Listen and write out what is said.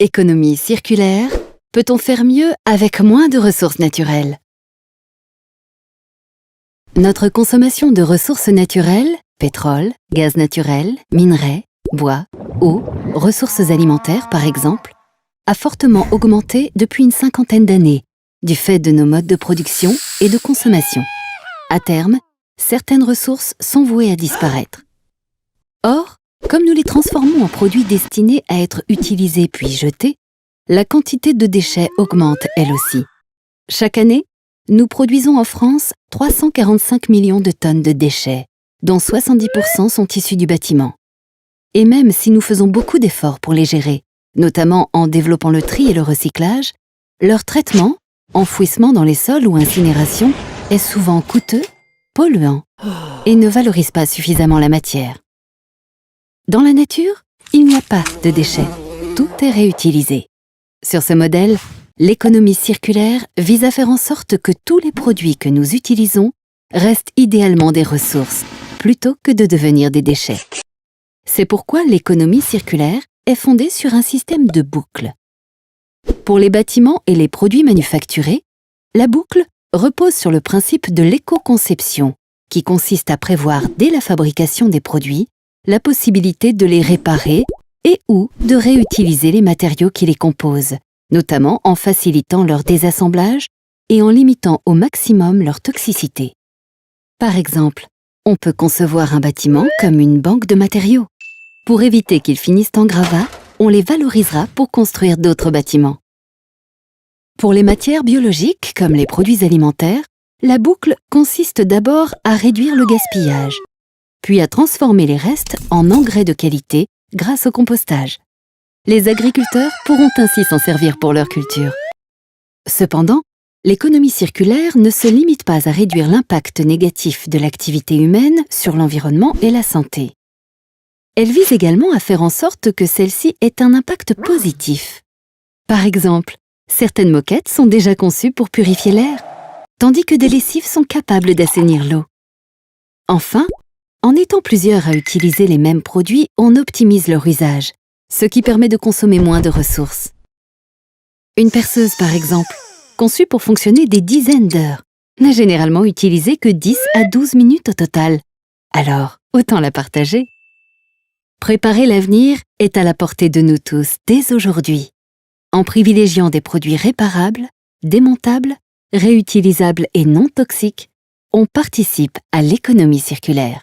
Économie circulaire, peut-on faire mieux avec moins de ressources naturelles? Notre consommation de ressources naturelles, pétrole, gaz naturel, minerais, bois, eau, ressources alimentaires par exemple, a fortement augmenté depuis une cinquantaine d'années, du fait de nos modes de production et de consommation. À terme, certaines ressources sont vouées à disparaître. Or, comme nous les transformons en produits destinés à être utilisés puis jetés, la quantité de déchets augmente elle aussi. Chaque année, nous produisons en France 345 millions de tonnes de déchets, dont 70% sont issus du bâtiment. Et même si nous faisons beaucoup d'efforts pour les gérer, notamment en développant le tri et le recyclage, leur traitement, enfouissement dans les sols ou incinération, est souvent coûteux, polluant et ne valorise pas suffisamment la matière. Dans la nature, il n'y a pas de déchets, tout est réutilisé. Sur ce modèle, l'économie circulaire vise à faire en sorte que tous les produits que nous utilisons restent idéalement des ressources, plutôt que de devenir des déchets. C'est pourquoi l'économie circulaire est fondée sur un système de boucles. Pour les bâtiments et les produits manufacturés, la boucle repose sur le principe de l'éco-conception, qui consiste à prévoir dès la fabrication des produits la possibilité de les réparer et ou de réutiliser les matériaux qui les composent, notamment en facilitant leur désassemblage et en limitant au maximum leur toxicité. Par exemple, on peut concevoir un bâtiment comme une banque de matériaux. Pour éviter qu'ils finissent en gravat, on les valorisera pour construire d'autres bâtiments. Pour les matières biologiques, comme les produits alimentaires, la boucle consiste d'abord à réduire le gaspillage, puis à transformer les restes en engrais de qualité grâce au compostage. Les agriculteurs pourront ainsi s'en servir pour leur culture. Cependant, l'économie circulaire ne se limite pas à réduire l'impact négatif de l'activité humaine sur l'environnement et la santé. Elle vise également à faire en sorte que celle-ci ait un impact positif. Par exemple, certaines moquettes sont déjà conçues pour purifier l'air, tandis que des lessives sont capables d'assainir l'eau. Enfin, en étant plusieurs à utiliser les mêmes produits, on optimise leur usage, ce qui permet de consommer moins de ressources. Une perceuse, par exemple, conçue pour fonctionner des dizaines d'heures, n'a généralement utilisé que 10 à 12 minutes au total. Alors, autant la partager. Préparer l'avenir est à la portée de nous tous dès aujourd'hui, en privilégiant des produits réparables, démontables, réutilisables et non toxiques, on participe à l'économie circulaire.